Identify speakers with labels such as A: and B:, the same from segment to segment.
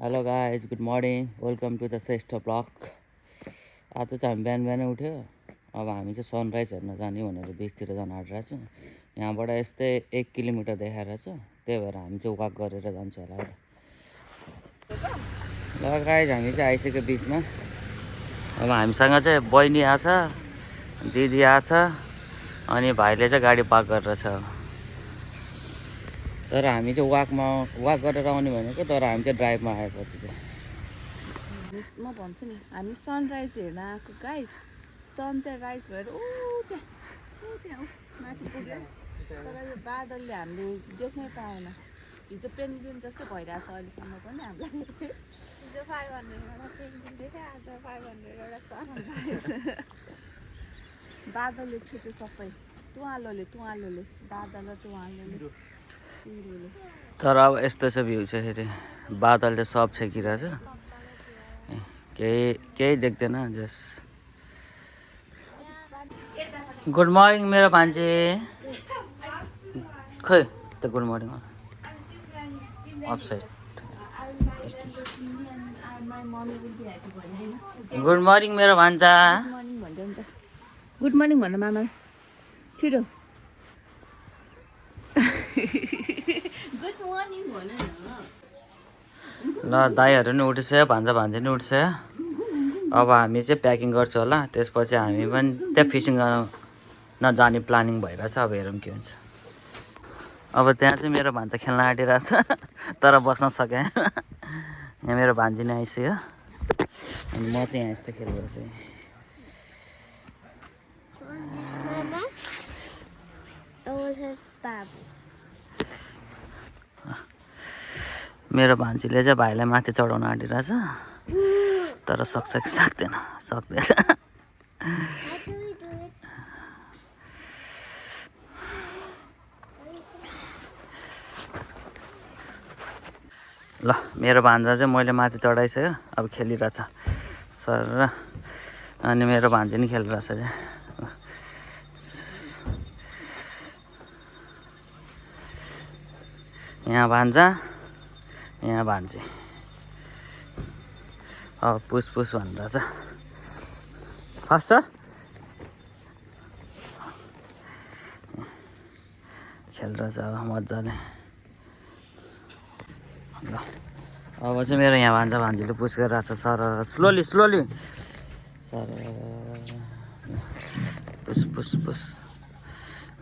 A: Hello guys, good morning, welcome to the Shrestha blog. आज चाहिँ हामी बिहानै उठ्यो। अब हामी चाहिँ सनराइज हेर्न जाने भनेर बिचतिर जान आँटिरहेको छु। यहाँबाट यस्तै 1 किलोमिटर देखाइरहेको छ, त्यही भएर हामी चाहिँ वाक गरेर जान्छ होला अहिले। ल गाइज, हामी चाहिँ आइसक्यो बिचमा। अब हामीसँग चाहिँ बहिनी आछ, दिदी आछ, अनि भाइले चाहिँ गाडी पार्क गरेर छ। तर हामी चाहिँ वाक गरेर आउने भनेको, तर हामी चाहिँ ड्राइभमा आएपछि चाहिँ
B: म भन्छु नि, हामी सनराइज हेर्न आएको गाइज। सन चाहिँ राइज भएर त्यहाँ माथि पुग्यो, तर यो बादलले हामीले देख्नै पाएन। हिजो पेन्गुइन जस्तै भइरहेछ अहिलेसम्म पनि हामीलाई।
C: हिजो 500 पेन्गुइन देख्यो, आज 500 सन।
B: बादलले छिट्यो सबै, तुवालोले बादल र तुवालोले।
A: तर अब यस्तो छ भ्यू चाहिँ फेरि, बादलले सब छेकिरहेछ, केही देख्दैन जस। गुड मर्निङ मेरो भान्जे। खै त good morning upside. Good morning मेरो भान्जा।
B: गुड मर्निङ भन्न मामा छिटो। गुड मर्निङ भन न।
A: ल दाइहरू नि उठिसक्यो, भान्जा भान्जी नि उठिसक्यो। अब हामी चाहिँ प्याकिङ गर्छु होला, त्यसपछि हामी पनि त्यहाँ फिसिङ गर्न नजाने प्लानिङ भइरहेछ। अब हेरौँ के हुन्छ। अब त्यहाँ चाहिँ मेरो भान्जा खेल्न आँटिरहेछ, तर बस्न सकेँ। यहाँ मेरो भान्जी नै आइसक्यो, अनि म चाहिँ यहाँ यस्तो खेलिरहेछु। मेरो भान्जीले चाहिँ भाइलाई माथि चढाउन आँटिरहेछ, तर सक्छ कि सक्दैन, सक्दैन। ल मेरो भान्जा चाहिँ मैले माथि चढाइसक्यो, अब खेलिरहेछ सर। अनि मेरो भान्जी नि खेलिरहेछ त्यहाँ। यहाँ भान्जा, यहाँ भान्जी। अब पुस भनिरहेछ फास्टर। खेलिरहेछ अब मजाले। ल अब चाहिँ मेरो यहाँ भान्जा भान्जीले पुस गरिरहेछ सर, स्लोली सर। पुस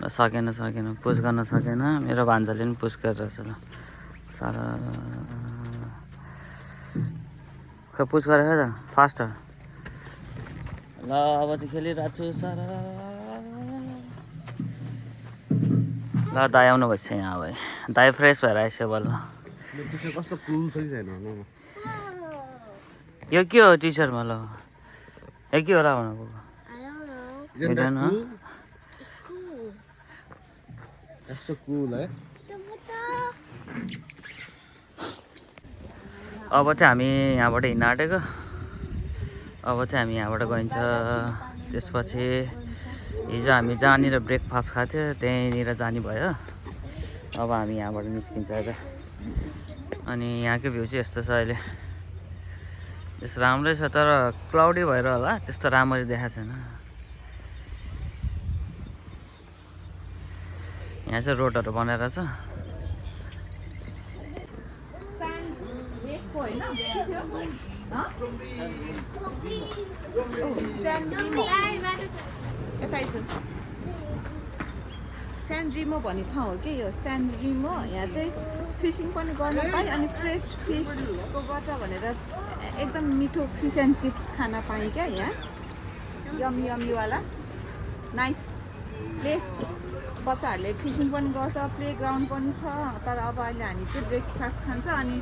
A: ल सकेन, पुस गर्न सकेन। मेरो भान्जाले पनि पुस गरिरहेछ ल सर। खै पुस गरेको त फास्टर। ल अब चाहिँ खेलिरहेको छु सर। ल दाइ आउनु भएछ यहाँ। अब दाइ फ्रेस भएर आइसक्यो बल्ल।
D: कस्तो कुल छ कि छैन?
A: यो के हो टी सर्टमा? ल यो के होला भनेको? अब चाहिँ हामी यहाँबाट हिँड्न आँटेको। अब चाहिँ हामी यहाँबाट गइन्छ। त्यसपछि हिजो हामी जहाँनिर ब्रेकफास्ट खाएको थियो त्यहीँनिर जाने भयो। अब हामी यहाँबाट निस्किन्छ अहिले। अनि यहाँको भ्यू चाहिँ यस्तो छ अहिले। यस राम्रै छ, तर क्लाउडी भएर होला त्यस्तो राम्ररी देखाएको छैन। यहाँ चाहिँ रोडहरू बनाएर छ।
B: स्यान्ड्रिमो भन्ने ठाउँ हो कि यो स्यान्ड्रिमो। यहाँ चाहिँ फिसिङ पनि गर्न पाएँ, अनि फ्रेस फिसकोबाट भनेर एकदम मिठो फिस एन्ड चिप्स खान पाएँ क्या। यहाँ यमीवाला नाइस प्लेस। बच्चाहरूले फिसिङ पनि गर्छ, प्ले ग्राउन्ड पनि छ। तर अब अहिले हामी चाहिँ ब्रेकफास्ट खान्छ, अनि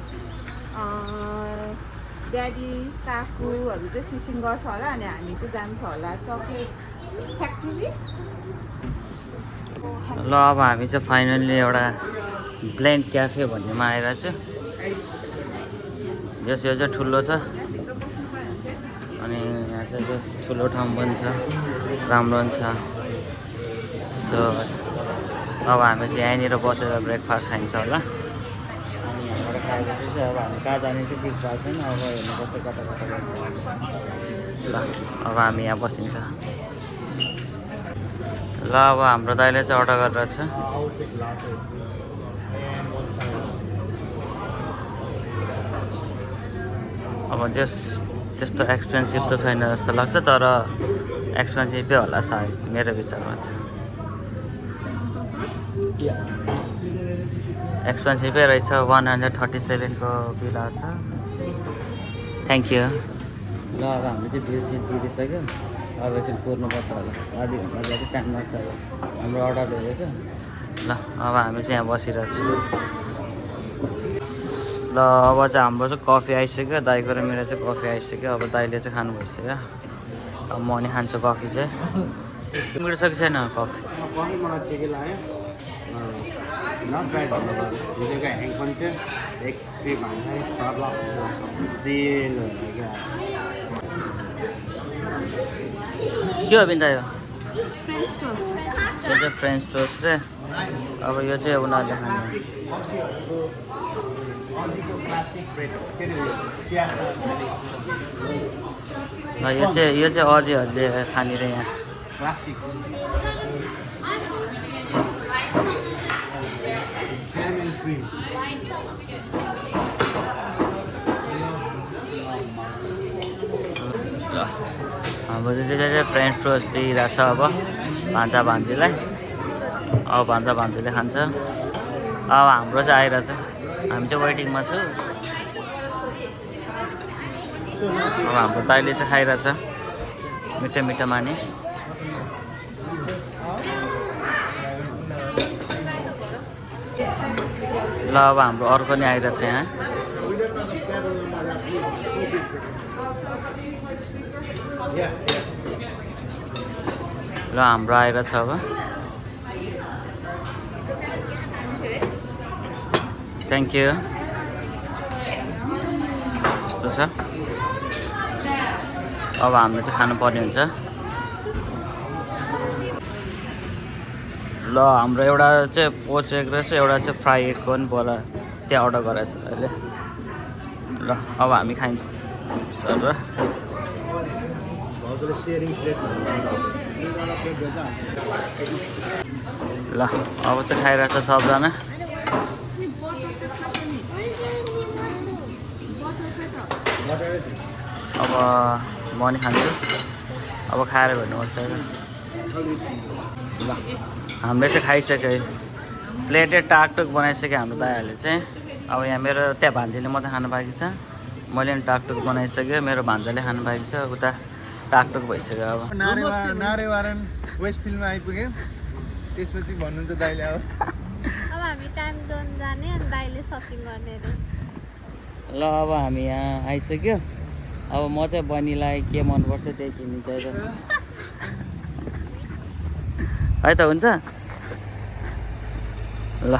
B: ड्याडी काकुहरू चाहिँ फिसिङ गर्छ होला, अनि हामी चाहिँ जान्छ होला चक्लेट फ्याक्ट्री।
A: ल अब हामी चाहिँ फाइनल्ली एउटा ब्लेन्ड क्याफे भन्नेमा आइरहेको छु। जस यो चाहिँ ठुलो छ, अनि यहाँ चाहिँ जस ठुलो ठाउँ पनि छ, राम्रो पनि छ। सो अब हामी चाहिँ यहीँनिर बसेर ब्रेकफास्ट खाइन्छ होला। अनि यहाँबाट खाएपछि चाहिँ अब हामी कहाँ जाने चाहिँ फिक्स भएको छैन। अब हेर्नुपर्छ कता कता जान्छ। ल अब हामी यहाँ बसिन्छ। ल अब हाम्रो दाइले चाहिँ अर्डर गरिरहेछ। अब त्यस्तो एक्सपेन्सिभ त छैन जस्तो लाग्छ, तर एक्सपेन्सिभै होला सायद मेरो विचारमा चाहिँ। एक्सपेन्सिभै रहेछ। 137 को बिल आएको छ। Thank you. ल अब हामीले चाहिँ बिल सिल तिरिसक्यो। अब एकछिन कुर्नुपर्छ होला, आधी घन्टा जति टाइम लाग्छ। अब हाम्रो अर्डर दिएछ। ल अब हामी चाहिँ यहाँ बसिरहेको छु। ल अब चाहिँ हाम्रो चाहिँ कफी आइसक्यो। दाइको र मेरो चाहिँ कफी आइसक्यो। अब दाइले चाहिँ खानु भइसक्यो। अब म नि खान्छु कफी चाहिँ। मिठो छैन कफी?
D: कफी मलाई के लाग्यो नट ब्याड भन्नु हिजोको ह्याङ पनि थियो। एक्सपी भन्छ सर्ल जेल क्या
A: के हो बिन्दा? यो
B: फ्रेन्च टोस्ट।
A: यो चाहिँ फ्रेन्च टोस्ट रे। अब यो चाहिँ उनीहरूले खाने। यो चाहिँ अझैहरूले खाने रे यहाँ।
D: क्लासिक
A: हाम्रो चाहिँ फ्रेन्च टोस्ट दिइरहेको छ अब भान्जा भान्जीलाई। अब भान्जा भान्जीले खान्छ। अब हाम्रो चाहिँ आइरहेछ। हामी चाहिँ वेटिङमा छु। अब हाम्रो दाइले चाहिँ खाइरहेछ मिठो मिठो माने। ल अब हाम्रो अर्को नि आइरहेछ यहाँ। ल हाम्रो आइरहेछ अब। Thank you. यस्तो छ। अब हामीले चाहिँ खानुपर्ने हुन्छ। ल हाम्रो एउटा चाहिँ पोच एग रहेछ, एउटा चाहिँ फ्राई एगको पनि बोला त्यहाँ अर्डर गराएको छ अहिले। ल अब हामी खान्छौँ सर। ल अब चाहिँ खाइरहेछ सबजना। अब म नि खान्छु। अब खाएर भेट्नुपर्छ। ल हामीले चाहिँ खाइसक्यो। प्लेटै टाकटुक बनाइसक्यो हाम्रो दाइहरूले चाहिँ। अब यहाँ मेरो त्यहाँ भान्जीले मात्रै खानु बाँकी छ। मैले पनि टाकटुक बनाइसक्यो। मेरो भान्जाले खानु बाँकी छ। उता टाकटुक भइसक्यो। अब
E: नारेवारन वेस्टफिल्डमा आइपुग्यो। त्यसपछि भन्नुहुन्छ दाइले अब
C: हामी टाइम जोन जाने अनि दाइले सपिङ गर्ने रे।
A: ल अब हामी यहाँ आइसक्यो। अब म चाहिँ बहिनीलाई के मनपर्छ त्यही किनिन्छ है त। है त हुन्छ। ल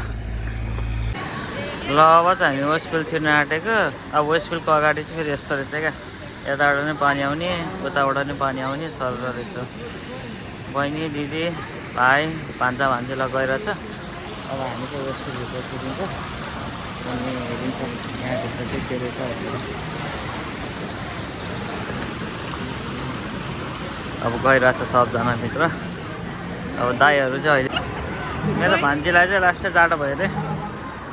A: ल अब चाहिँ हामी वेस्टफिल्ड छिर्न आँटेको। अब वेस्टफिल्डको अगाडि चाहिँ फेरि यस्तो रहेछ क्या। यताबाट पनि पानी आउने, उताबाट पनि पानी आउने सर रहेछ। बहिनी दिदी भाइ भान्जा भान्जीलाई गइरहेछ। अब हामी चाहिँ वेस्टफिल्डभित्र छिरिन्छ अनि हेरिन्छ यहाँभित्र चाहिँ के रहेछ। अब गइरहेछ सबजना भित्र। अब दाइहरू चाहिँ अहिले मेरो भान्जीलाई चाहिँ लास्टै जाडो भयो अरे।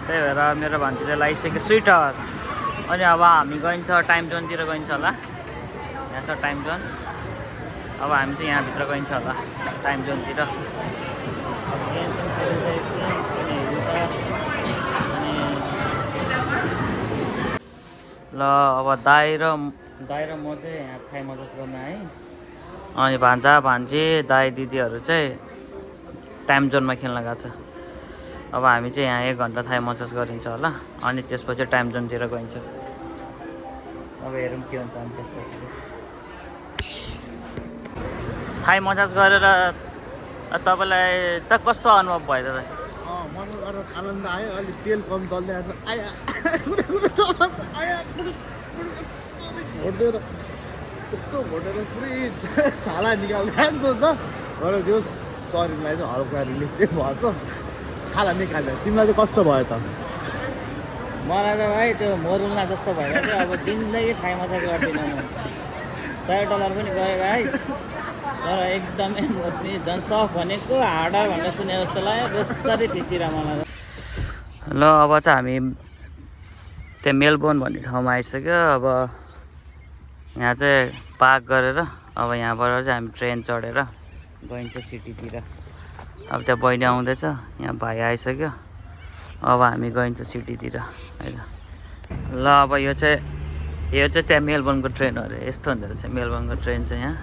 A: त्यही भएर मेरो भान्जीले लगाइसक्यो स्वेटर। अनि अब हामी गइन्छ टाइम जोनतिर गइन्छ होला। यहाँ छ टाइम जोन। अब हामी चाहिँ यहाँभित्र गइन्छ होला टाइम जोनतिर। ल अब दाइ र म चाहिँ यहाँ थाई मसाज गर्न आएँ। अनि भान्जा भान्जी दाइ दिदीहरू चाहिँ टाइम जोनमा खेल्न गएको छ। अब हामी चाहिँ यहाँ 1 घन्टा थाई मसाज गरिन्छ होला। अनि त्यसपछि टाइम जोनतिर गइन्छ। अब हेरौँ के हुन्छ। अनि त्यसपछि थाई मसाज गरेर तपाईँलाई त कस्तो अनुभव भयो त?
D: मसाज गर्दा आनन्द आयो। अलिक तेल कम दल्दै आएछ। आया भोटेर यस्तो भोटेर पुरै छाला निकाल्दा जान्छ। तर त्यो शरीरलाई चाहिँ हल्का रिलिफ चाहिँ भएछ। छाला निकाल्दा तिमीलाई चाहिँ कस्तो भयो त?
A: मलाई त भाइ त्यो मोरुल्ला जस्तो भएर चाहिँ अब जिन्दगी थाइ मजा गर्दिनँ म। $100 पनि गयो गाइस, तर एकदमै मोर्ने झन् सफ भनेको हाडा भनेर सुने जस्तो लाग्यो। बेसरी थिचिरह मलाई। ल अब चाहिँ हामी त्यहाँ मेलबोर्न भन्ने ठाउँमा आइसक्यो। अब यहाँ चाहिँ पार्क गरेर अब यहाँबाट चाहिँ हामी ट्रेन चढेर गइन्छ सिटीतिर। अब त्यहाँ बहिनी आउँदैछ, यहाँ भाइ आइसक्यो। अब हामी गइन्छ सिटीतिर होइन। ल अब यो चाहिँ त्यहाँ मेलबोर्नको ट्रेन हो अरे। यस्तो हुँदो रहेछ मेलबोर्नको ट्रेन चाहिँ यहाँ।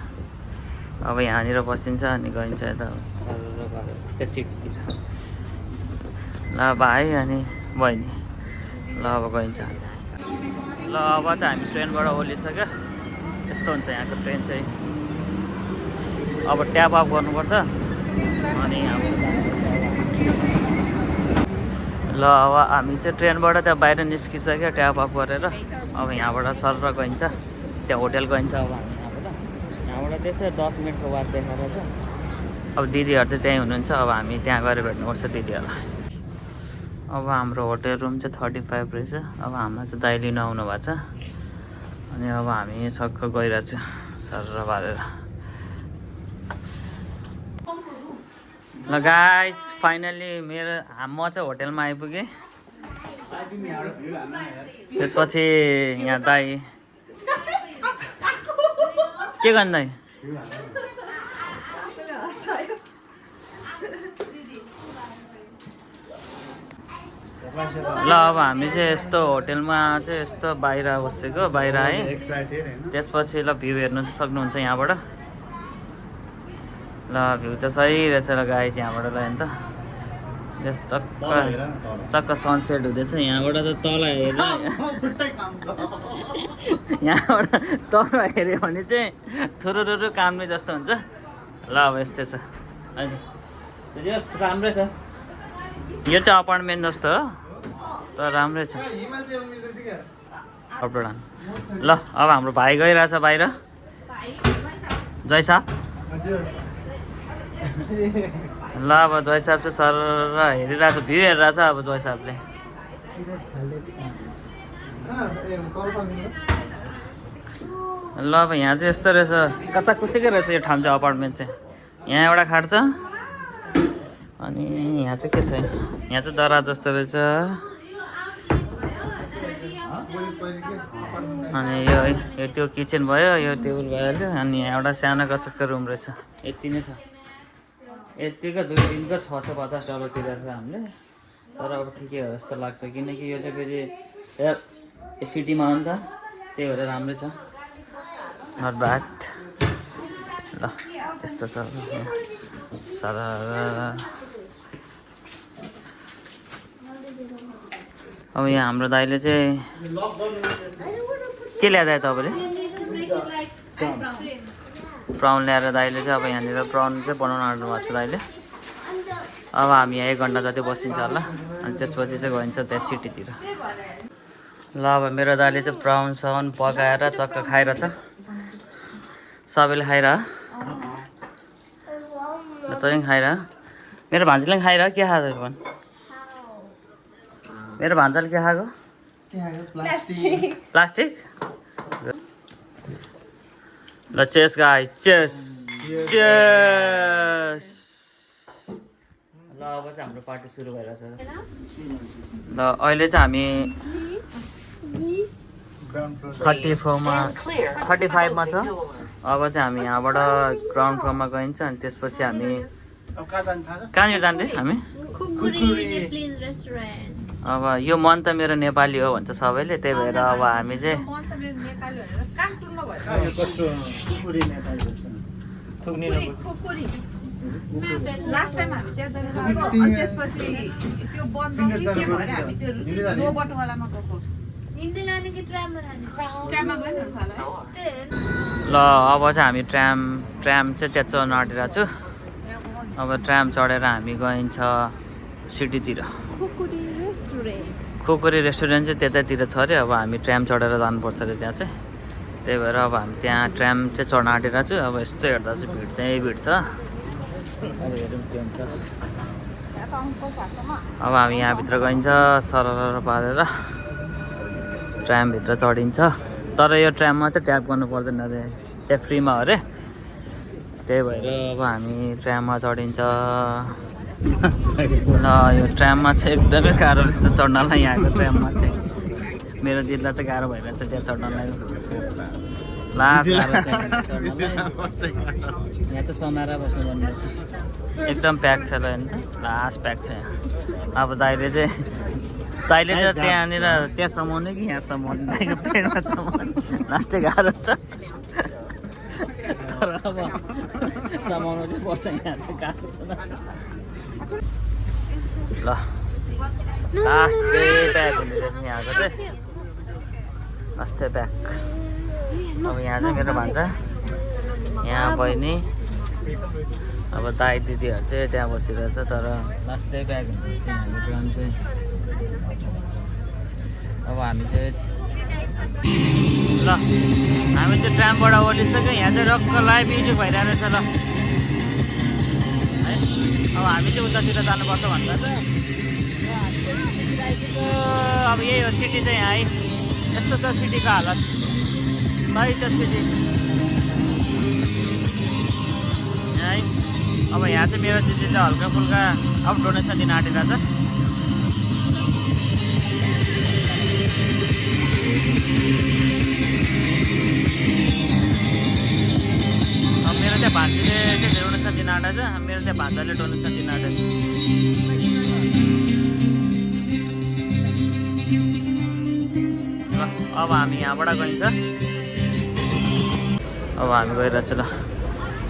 A: अब यहाँनिर बसिन्छ अनि गइन्छ यता त्यो सिटीतिर। ल भाइ अनि बहिनी, ल अब गइन्छ। ल अब चाहिँ हामी ट्रेनबाट ओर्लिसक्यो। यस्तो हुन्छ यहाँको ट्रेन चाहिँ। अब ट्याप अफ गर्नुपर्छ अनि यहाँबाट ल अब हामी चाहिँ ट्रेनबाट त्यहाँ बाहिर निस्किसक्यो ट्याप अफ गरेर। अब यहाँबाट सर गइन्छ त्यहाँ होटेल गइन्छ। अब हामी यहाँबाट त्यस्तै 10 मिनटको बाद देखाएर छ। अब दिदीहरू चाहिँ त्यहीँ हुनुहुन्छ। अब हामी त्यहाँ गएर भेट्नुपर्छ दिदीहरूलाई। अब हाम्रो होटेल रुम चाहिँ 35 रहेछ। अब हाम्रो चाहिँ दाइ लिन आउनु भएको छ अनि अब हामी छक्क गइरहेको छ सर बारेर। ल गाइस फाइनली म चाहिँ होटेलमा आइपुगेँ। त्यसपछि यहाँ दाइ के गर्नु दाइ? ल अब हामी चाहिँ यस्तो होटेलमा चाहिँ यस्तो बाहिर बसेको बाहिर आएँ। त्यसपछि ल भ्यू हेर्नु सक्नुहुन्छ यहाँबाट। ल भ्यू त सही रहेछ ल गाइस यहाँबाट ल हेर्नु त। त्यस चक्क सनसेट हुँदैछ यहाँबाट त तल हेरेर। यहाँबाट तल हेऱ्यो भने चाहिँ थुरुरु काम्ने जस्तो हुन्छ। ल अब यस्तै छ होइन। यस राम्रै छ। यो चाहिँ अपार्टमेन्ट जस्तो हो तर राम्रै छ। ल अब हाम्रो भाइ गइरहेछ बाहिर। जय साहब। ल अब जय साहब चाहिँ सर हेरिरहेछ भ्यू हेरिरहेछ। अब जय साहबले ल अब यहाँ चाहिँ यस्तो रहेछ कच्चा कुच्चेकै रहेछ यो ठाउँ चाहिँ अपार्टमेन्ट चाहिँ। यहाँ एउटा खाट छ अनि यहाँ चाहिँ के छ यहाँ चाहिँ दराज जस्तो रहेछ। अनि यो त्यो किचन भयो यो टेबल भइहाल्यो अनि यहाँ एउटा सानो कचक्क रुम रहेछ। यति नै छ। यतिको 2 दिनको $650 तिरेको छ हामीले। तर अब ठिकै हो जस्तो लाग्छ किनकि यो चाहिँ फेरि सिटीमा हो नि त त्यही भएर राम्रै छ। Not bad. ल यस्तो छ सारा। अब यहाँ हाम्रो दाइले चाहिँ के ल्याएर तपाईँले? प्राउन ल्याएर दाइले चाहिँ अब यहाँनिर प्राउन चाहिँ बनाउनु आँट्नु भएको छ दाइले। अब हामी यहाँ 1 घन्टा जति बसिन्छ होला अनि त्यसपछि चाहिँ गइन्छ त्यहाँ सिटीतिर। ल अब मेरो दाइले चाहिँ प्राउन साउन पकाएर चक्क खाइरहेछ। सबैले खाइरह। ल तँ पनि खाइरह। मेरो भान्जीले पनि खाइरह। के खाएको भन्? मेरो भान्जाले के खाएको? प्लास्टिक। ल चेस गाइस चेस चेस। ल अब चाहिँ हाम्रो पार्टी सुरु भइरहेछ। ल अहिले चाहिँ हामी 35 मा छ। अब चाहिँ हामी यहाँबाट ग्राउन्ड फ्लोरमा गइन्छ अनि त्यसपछि हामी कहाँनिर जान्छौँ हामी? अब यो मन त मेरो नेपाली हो भन्छ सबैले त्यही भएर अब हामी चाहिँ
B: लास्ट टाइम हामी त्यहाँ जान लाग्यो अनि त्यसपछि त्यो बन्द कि के भएर हामी त्यो लो बटवालामा गएको। ट्राममा गयो नि हुन्छ होला।
A: ल अब चाहिँ हामी ट्राम चाहिँ त्यहाँ चढ्न आँटिरहेको छु। अब ट्राम चढेर हामी गइन्छ सिटीतिर। खुकुरी रेस्टुरेन्ट चाहिँ त्यतातिर छ अरे। अब हामी ट्राम चढेर जानुपर्छ अरे त्यहाँ चाहिँ। त्यही भएर अब हामी त्यहाँ ट्राम चाहिँ चढ्न आँटिरहेको छु। अब यस्तो हेर्दा चाहिँ भिड चाहिँ भिड छ। अब हेरौँ के हुन्छ। अब हामी यहाँभित्र गइन्छ सरर पारेर। ट्रामभित्र चढिन्छ तर यो ट्राममा चाहिँ ट्याप गर्नु पर्दैन अरे त्यहाँ फ्रीमा हो अरे त्यही भएर अब हामी ट्राममा चढिन्छ ल यो ट्राममा चाहिँ एकदमै गाह्रो रहेछ चढ्नलाई यहाँको ट्राममा चाहिँ मेरो दिदीलाई चाहिँ गाह्रो भइरहेछ त्यहाँ चढ्नलाई लास्ट गाह्रो छ चढ्नलाई यहाँ चाहिँ समाएर बस्नुपर्ने रहेछ एकदम प्याक छ ल होइन लास्ट प्याक छ यहाँ अब दाइले चाहिँ त्यहाँनिर त्यहाँ समाउने कि यहाँ समाउने दाइको पेटमा समाउने लास्टै गाह्रो छ तर अब समाउनु चाहिँ पर्छ यहाँ चाहिँ गाह्रो छ ल लास्टै प्याक हुने रहेछ यहाँको चाहिँ लास्टै प्याक अब यहाँ चाहिँ मेरो भान्जा यहाँ बहिनी अब दाइ दिदीहरू चाहिँ त्यहाँ बसिरहेछ तर लास्टै प्याक हुने रहेछ यहाँको ट्राम चाहिँ अब हामी चाहिँ ल हामी चाहिँ ट्रामबाट ओर्लिसक्यो यहाँ चाहिँ रक्क लाइभ म्युजिक भइरहेको छ ल है अब हामी चाहिँ उतातिर जानुपर्छ भन्दा चाहिँ अब यही हो सिटी चाहिँ यहाँ है यस्तो छ सिटीको हालत सही छ सिटी है अब यहाँ चाहिँ मेरो दिदी चाहिँ हल्का फुल्का अब डोनेसन दिन आँटिरहेछ अब मेरो त्यहाँ भान्जीले चाहिँ डोनेसन दिन आँटेछ मेरो त्यहाँ भान्जाले डोनेसन दिन आँटेछ अब हामी यहाँबाट गइन्छ अब हामी गइरहेछ ल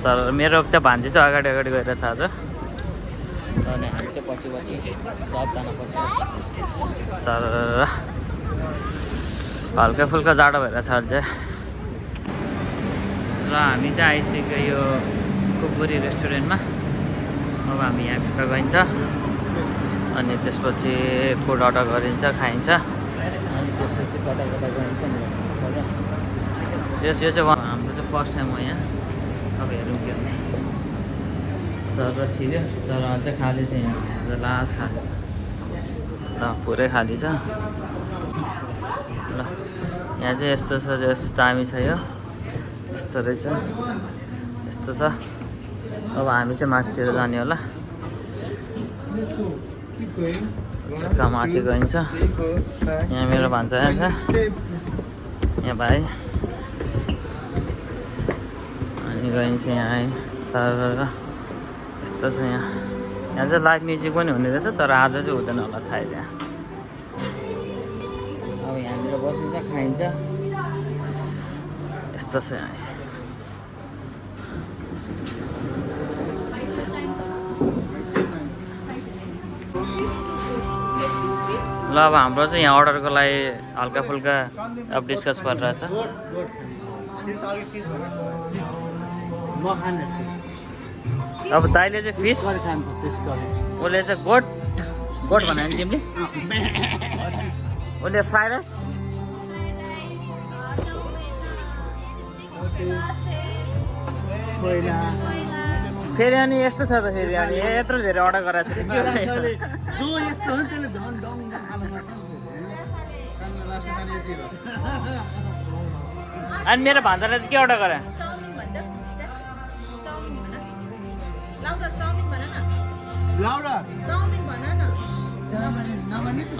A: सर मेरो त्यहाँ भान्जी चाहिँ अगाडि अगाडि गइरहेछ आज अनि हामी चाहिँ पछि पछि सबजना पछि सर हल्का फुल्का जाडो भइरहेछ अझै ल हामी चाहिँ आइसक्यो यो कुकुरी रेस्टुरेन्टमा अब हामी यहाँभित्र गइन्छ अनि त्यसपछि फुड अर्डर गरिन्छ खाइन्छ अनि त्यसपछि कता कता गइन्छ नि यो चाहिँ हाम्रो चाहिँ फर्स्ट टाइम हो यहाँ अब हेरौँ के हुन्छ सर छिर्यो तर अझै खाली छ यहाँ लास्ट खाली छ ल पुरै खाली छ ल यहाँ चाहिँ यस्तो छ यस्तो दामी छ यो यस्तो रहेछ यस्तो छ अब हामी चाहिँ माथितिर जाने होला चक्का माथि गइन्छ यहाँ मेरो भान्जा छ यहाँ भाइ अनि गइन्छ यहाँ सर यस्तो छ यहाँ चाहिँ लाइभ म्युजिक पनि हुने रहेछ तर आज चाहिँ हुँदैन होला सायद यहाँ अब यहाँनिर बसिन्छ खाइन्छ यस्तो छ यहाँ ल अब हाम्रो चाहिँ यहाँ अर्डरको लागि हल्का फुल्का अब डिस्कस गरिरहेछ अब दाइले चाहिँ फिस उसले चाहिँ गोट बनायो नि तिमीले उसले फ्राइड राइस फेरि अनि यस्तो छ त फेरि अनि यत्रो धेरै अर्डर गराएको छ
E: जो यस्तो हो नि त्यसले डङ डङ
A: अनि मेरो भान्जाले चाहिँ के अर्डर गरे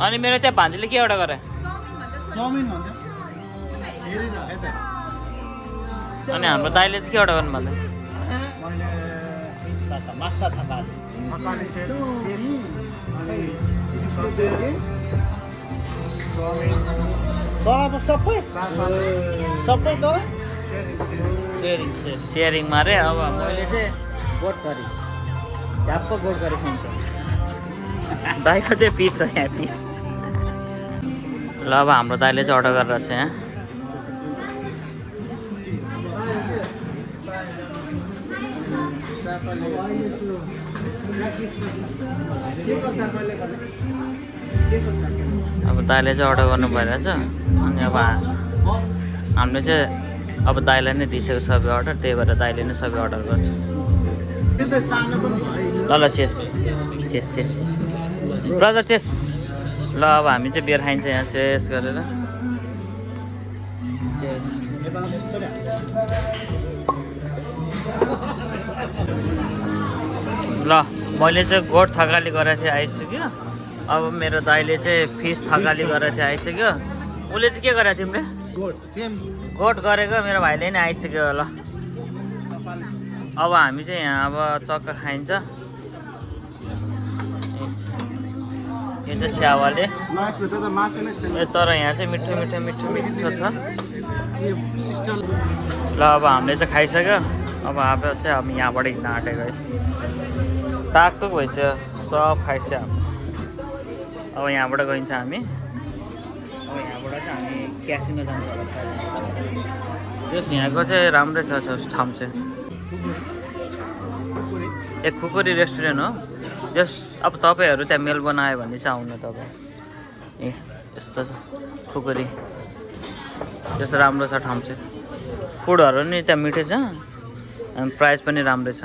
A: अनि मेरो त्यहाँ भान्जीले के अर्डर गरे अनि हाम्रो दाइले चाहिँ के अर्डर गर्नु भन्दा
D: माछा थकाली सबै सबै त
A: सेयरिङमा रे अब मैले चाहिँ गोट करी झ्याप्प गोट गरी खान्छ दाइको चाहिँ पिस छ यहाँ पिस ल अब हाम्रो दाइले चाहिँ अर्डर गरेर छ यहाँ अब दाइले चाहिँ अर्डर गर्नु भइरहेछ अनि अब हामीले चाहिँ अब दाइलाई नै दिइसक्यो सबै अर्डर त्यही भएर दाइले नै सबै अर्डर गर्छ ल ल chess chess chess brother chess ल अब हामी चाहिँ बियर खाइन्छ यहाँ चेस गरेर
E: नेपालमा यस्तो नै
A: ल मैले चाहिँ गोठ थकाली गरेको थिएँ आइसक्यो। अब मेरो दाइले चाहिँ फिस थकाली गरेको थियो आइसक्यो। उसले चाहिँ के गरेको तिमीले?
E: गोड सेम
A: गोठ गरेको मेरो भाइले नै आइसक्यो। ल अब हामी चाहिँ यहाँ अब चक्का खाइन्छ। यो चाहिँ स्यावाले
D: मासु त मासु नै छैन।
A: तर यहाँ चाहिँ मिठो मिठो मिठो मिठो छ।
E: यो सिस्टम
A: ल अब हामीले चाहिँ खाइसक्यो। अब अब चाहिँ अब यहाँबाट हिँड्न आँटेको है। टाकटुक भइसक्यो, सब खाइसक्यो। अब यहाँबाट गइन्छ हामी। अब यहाँबाट चाहिँ हामी क्यासिनो जान्छ होला सायद। त्यस यहाँको चाहिँ राम्रै छ ठाउँ चाहिँ। एक खुकुरी रेस्टुरेन्ट हो। जस अब तपाईँहरू त्यहाँ मेलबोर्न आयो भने चाहिँ आउनु तपाईँ। ए यस्तो छ खुकुरी। त्यस्तो राम्रो छ ठाउँ चाहिँ। फुडहरू नि त्यहाँ मिठै छ अनि प्राइस पनि राम्रै छ।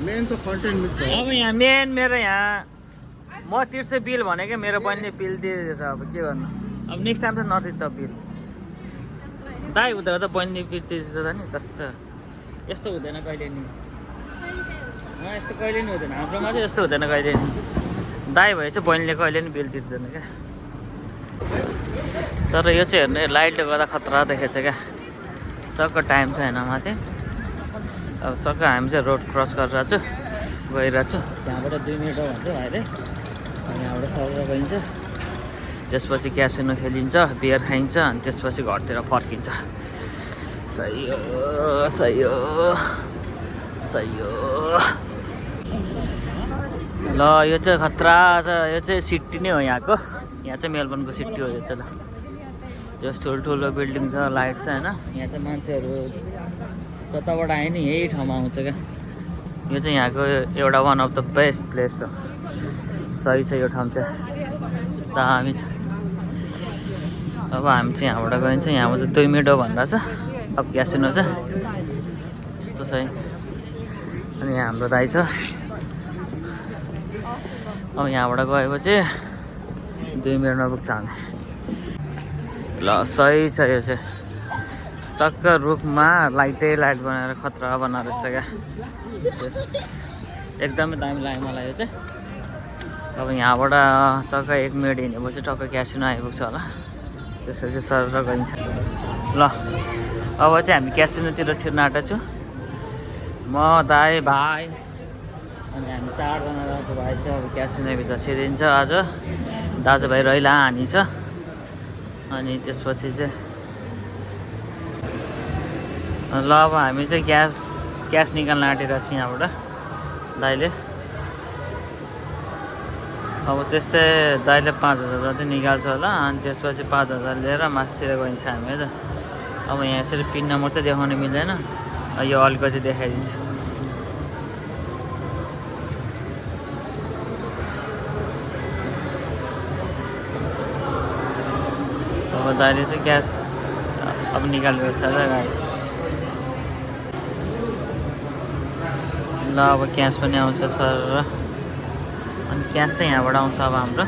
E: मेन त कन्टेन्ट मिल्छ।
A: अब यहाँ मेन मेरो यहाँ म तिर्छु बिल भनेको मेरो बहिनीले बिल दिएछ। अब के गर्नु, अब नेक्स्ट टाइम चाहिँ नतिर्छ बिल। दाइ हुँदा हुँदा बहिनीले बिल तिर्छ त नि। कस्तो यस्तो हुँदैन कहिले नि। यस्तो कहिले नि हुँदैन, हाम्रोमा चाहिँ यस्तो हुँदैन कहिले नि। दाइ भए चाहिँ बहिनीले कहिले नि बिल तिर्दैन क्या। तर यो चाहिँ हेर्नु लाइटले गर्दा खतरा देखेछ क्या। चक्क टाइम छ होइन माथि। अब चक्क हामी चाहिँ रोड क्रस गरिरहेको छु, गइरहेको छु। त्यहाँबाट 2 मिनट हो भन्छ भाइले। अनि यहाँबाट सर गइन्छ। त्यसपछि क्यासिनो खेलिन्छ, बियर खाइन्छ, अनि त्यसपछि घरतिर फर्किन्छ। सही हो सही हो सही हो। ल यो चाहिँ खतरा छ। यो चाहिँ सिटी नै हो यहाँको। यहाँ चाहिँ मेलबोर्नको सिटी हो यो चाहिँ। ल त्यो ठुल्ठुलो बिल्डिङ छ, लाइट छ होइन। यहाँ चाहिँ मान्छेहरू जताबाट आयो नि यही ठाउँमा आउँछ क्या। यो चाहिँ यहाँको एउटा one of the best place हो। सही छ यो ठाउँ चाहिँ, दामी छ। अब हामी चाहिँ यहाँबाट गइन्छ। यहाँबाट चाहिँ 2 मिनट हो भन्दा छ अब क्यासिनो चाहिँ। यस्तो छ है। अनि यहाँ हाम्रो दाइ छ। अब यहाँबाट गएपछि 2 मिनटमा पुग्छ हामी। ल सही छ यो चाहिँ। चक्क रुखमा लाइटै लाइट बनाएर खतरा बनाएर छ क्या। यस एकदमै दामी लाग्यो मलाई यो चाहिँ। अब यहाँबाट चक्क 1 मिनट हिँडेपछि टक्क क्यासिनो आइपुग्छ होला। त्यसपछि सर गइन्छ। ल अब चाहिँ हामी क्यासिनोतिर छिर्न आँटेको छु। म दाइ भाइ अनि हामी 4 जना दाजुभाइ चाहिँ अब क्यासिनोभित्र छिरिन्छ आज। दाजुभाइ रैला हानी छ। अनि त्यसपछि चाहिँ ल अब हामी चाहिँ क्यास निकाल्न आँटेको छु यहाँबाट दाइले। अब त्यस्तै दाइले 5,000 जति निकाल्छ होला। अनि त्यसपछि 5,000 लिएर मासतिर गइन्छ हामी त। अब यहाँ यसरी पिन नम्बर चाहिँ देखाउन मिल्दैन। यो अलिकति देखाइदिन्छु। अब दाइले चाहिँ क्यास अब निकालेको छ र गाडी। ल अब क्यास पनि आउँछ सर र। अनि क्यास चाहिँ यहाँबाट आउँछ अब हाम्रो।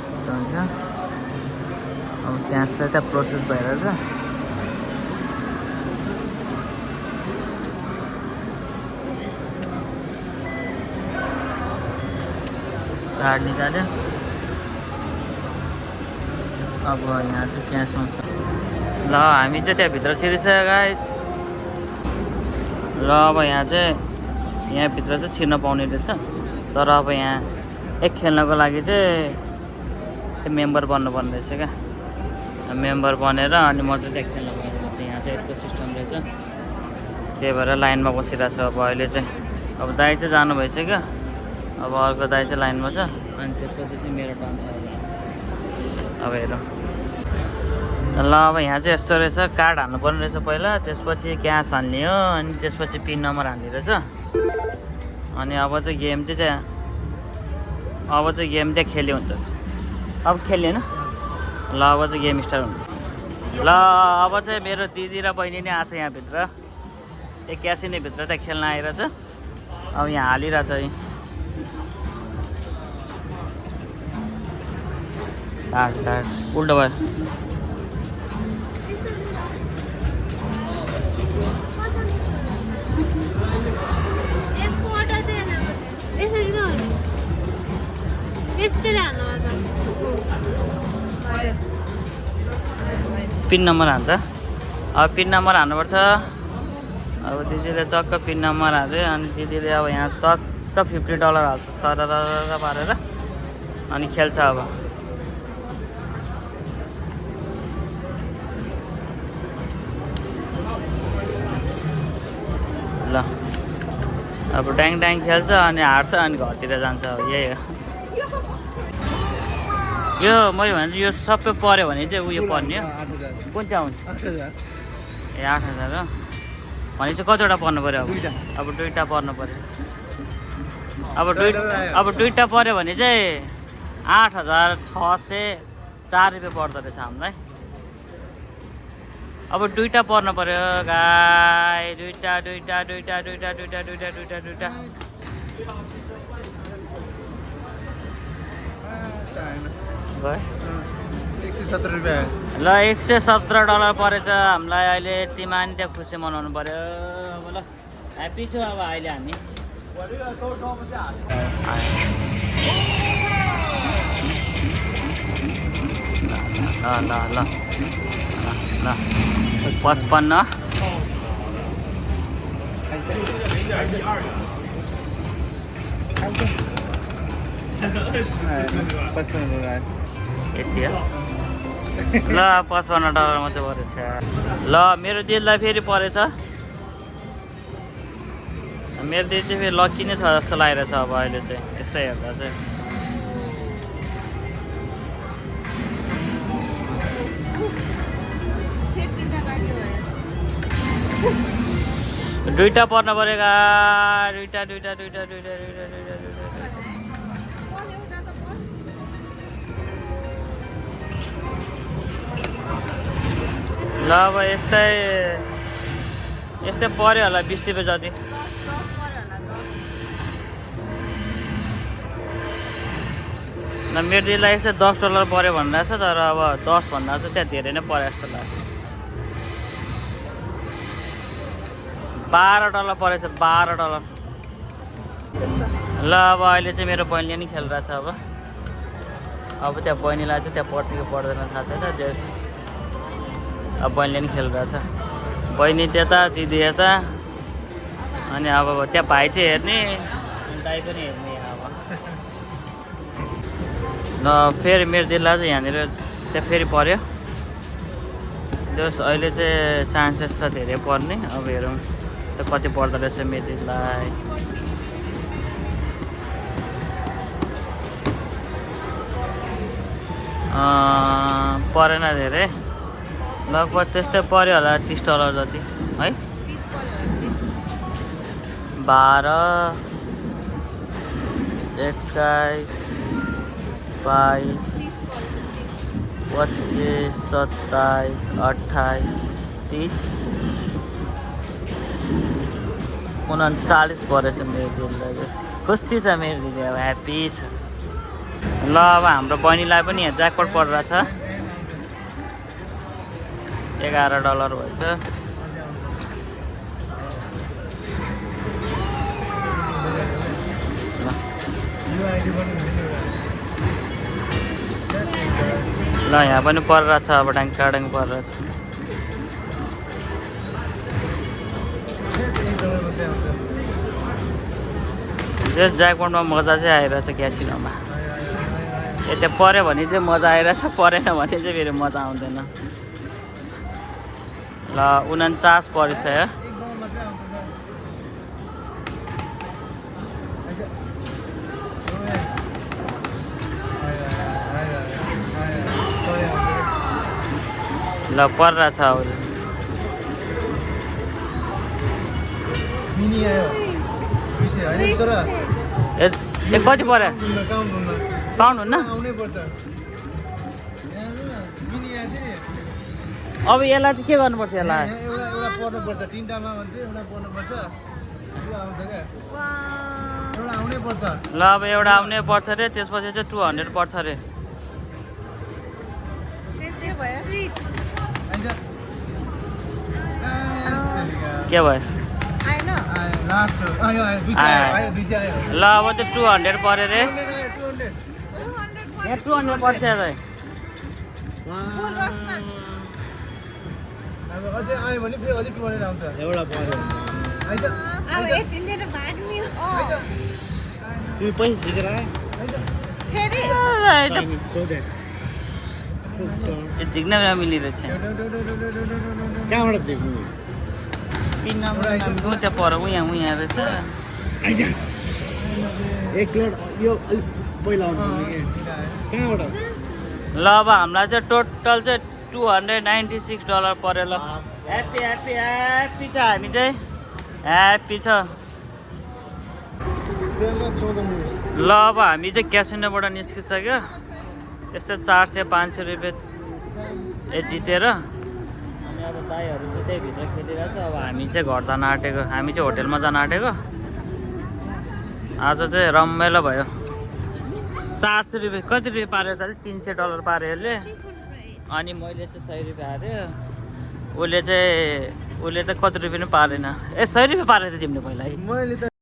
A: यस्तो हुन्छ। अब क्यास चाहिँ त्यहाँ प्रोसेस भइरहेछ। कार्ड निकाल्यो। अब यहाँ चाहिँ क्यास आउँछ। ल हामी चाहिँ त्यहाँभित्र छिरिसक्यो गाइस। ल अब यहाँ चाहिँ यहाँभित्र चाहिँ छिर्न पाउने रहेछ। तर अब यहाँ एक खेल्नको लागि चाहिँ मेम्बर बन्नुपर्ने रहेछ क्या। मेम्बर बनेर अनि मात्रै त्यहाँ खेल्न पाउने रहेछ। यहाँ चाहिँ यस्तो सिस्टम रहेछ। त्यही भएर लाइनमा बसिरहेको छु अब अहिले चाहिँ। अब दाइ चाहिँ जानु भइसक्यो। अब अर्को दाइ चाहिँ लाइनमा छ। अनि त्यसपछि चाहिँ मेरो टर्न छ अब हेरौँ। ल अब यहाँ चाहिँ यस्तो रहेछ। कार्ड हाल्नुपर्ने रहेछ पहिला, त्यसपछि क्यास हाल्ने हो, अनि त्यसपछि पिन नम्बर हाल्ने रहेछ। अनि अब चाहिँ गेम चाहिँ त्यहाँ खेल्यो हुन्छ। अब खेल्ने होइन। ल अब चाहिँ गेम स्टार्ट हुन्छ। ल अब चाहिँ मेरो दिदी र बहिनी नै आएको छ यहाँभित्र। एक क्यासिनोभित्र त्यहाँ खेल्न आइरहेछ। अब यहाँ हालिरहेछ है काट उल्टो भयो पिन नम्बर हान्छ अब पिन नम्बर हान्नुपर्छ अब दिदीले चक्क पिन नम्बर हाल्यो अनि दिदीले अब यहाँ चक्क $50 हाल्छ सरर पारेर अनि खेल्छ अब ल अब ड्याङ ड्याङ खेल्छ अनि हार्छ अनि घरतिर जान्छ अब यही हो यो मैले भने यो सबै पऱ्यो भने चाहिँ उयो पर्ने हो कुन चाहिँ आउँछ
E: 8,000
A: ए 8,000 हो भनेपछि कतिवटा पर्नु पऱ्यो अब दुईवटा पर्नु पऱ्यो अब दुईवटा पऱ्यो भने चाहिँ 8,604 रुपियाँ पर्दो रहेछ हामीलाई अब दुईवटा पर्नु पऱ्यो गाई दुईवटा भयो
E: 170 रुपियाँ
A: ल $117 परेछ हामीलाई अहिले तिमान त्यहाँ खुसी मनाउनु पऱ्यो अब ल ह्याप्पी छु अब अहिले हामी ल 55 यति हो ल $55 मात्रै परेछ ल मेरो दिदीलाई फेरि परेछ मेरो दिदी चाहिँ फेरि लक्की नै छ जस्तो लागिरहेछ अब अहिले चाहिँ यसो हेर्दा चाहिँ दुईवटा पर्न परेगा दुईवटा ल अब यस्तै पऱ्यो होला 20 रुपियाँ जति न मेरो दिदीलाई यस्तै $10 पऱ्यो भनिरहेछ तर अब 10 भन्दा चाहिँ त्यहाँ धेरै नै पऱ्यो जस्तो लाग्छ $12 परेछ $12 ल अब अहिले चाहिँ मेरो बहिनीले नि खेलिरहेछ अब त्यहाँ बहिनीलाई चाहिँ त्यहाँ पर्छ कि पर्दैन थाहा छैन जस अब बहिनीले नि खेलिरहेछ बहिनी त्यता दिदी यता अनि अब त्यहाँ भाइ चाहिँ हेर्ने अनि दाइ पनि हेर्ने अब ल फेरि मेरो दिदीलाई चाहिँ यहाँनिर त्यहाँ फेरि पऱ्यो जस अहिले चाहिँ चान्सेस छ धेरै पर्ने अब हेरौँ त कति पर्दो रहेछ मेरो दिदीलाई परेन धेरै लगभग त्यस्तै पऱ्यो होला $30 जति है 12 21 22 25 27 28 30 39 परेछ मेरो दिदीलाई खुसी छ मेरो दिदी अब ह्याप्पी छ ल अब हाम्रो बहिनीलाई पनि यहाँ ज्याकपट परिरहेछ $11 भएछ ल यहाँ पनि परिरहेछ अब डाङ परिरहेछ त्यस ज्याकपटमा मजा चाहिँ आइरहेछ क्यासिनोमा यता पऱ्यो भने चाहिँ मजा आइरहेछ परेन भने चाहिँ फेरि मजा आउँदैन ल 49 परेछ ल परिरहेछ अब ए कति पर्यो पाउनु हुन्न अब यसलाई चाहिँ के गर्नुपर्छ यसलाई
E: एउटा पर्नुपर्छ 3टामा भन्थे एउटा पर्नुपर्छ यो आउँछ क्या पर्छ
A: ल अब एउटा आउने पर्छ अरे त्यसपछि चाहिँ 200 पर्छ अरे
B: त्यस्तै भयो
A: के भयो
B: आएन
E: लास्ट आयो आयो दुई
A: आयो।
E: आयो दुई आयो
A: ल अब त्यो 200 पर्यो अरे
E: 200
A: यहाँ 200 पर्छ अरे
E: अब अझै आयो भने फेरि अझै 200 आउँछ
D: एउटा पऱ्यो
E: आइज
C: अब यति लिएर भाग्ने हो
D: तिमी पैसा झिकेर आयो
B: फेरि
D: सोधे
A: झिक्न नमिलिरहेछ
D: कहाँबाट झिक्नु
A: पिन नम्बर त्यहाँ पर उहाँ रहेछ
D: आइज एक प्लेट यो अलिक पहिला आउनु कहाँबाट
A: ल अब हामीलाई चाहिँ टोटल चाहिँ $296 पर्यो ल ह्याप्पी ह्याप्पी ह्याप्पी छ हामी चाहिँ ह्याप्पी छ ल अब हामी चाहिँ क्यासिनोबाट निस्किसक्यो यस्तै 400-500 रुपियाँ जितेर अनि अब दाईहरू चाहिँ त्यही भित्र खेलिरहेको छ अब हामी चाहिँ घर जान आँटेको हामी चाहिँ होटेलमा जान आँटेको आज चाहिँ रमाइलो भयो 400 रुपियाँ कति रुपियाँ पाऱ्यो त $300 पाऱ्यो यसले अनि मैले चाहिँ 100 रुपियाँ हाल्यो उसले चाहिँ कति रुपियाँ पनि पारेन 100 रुपियाँ पारेको थियो तिमीले पहिला
E: मैले त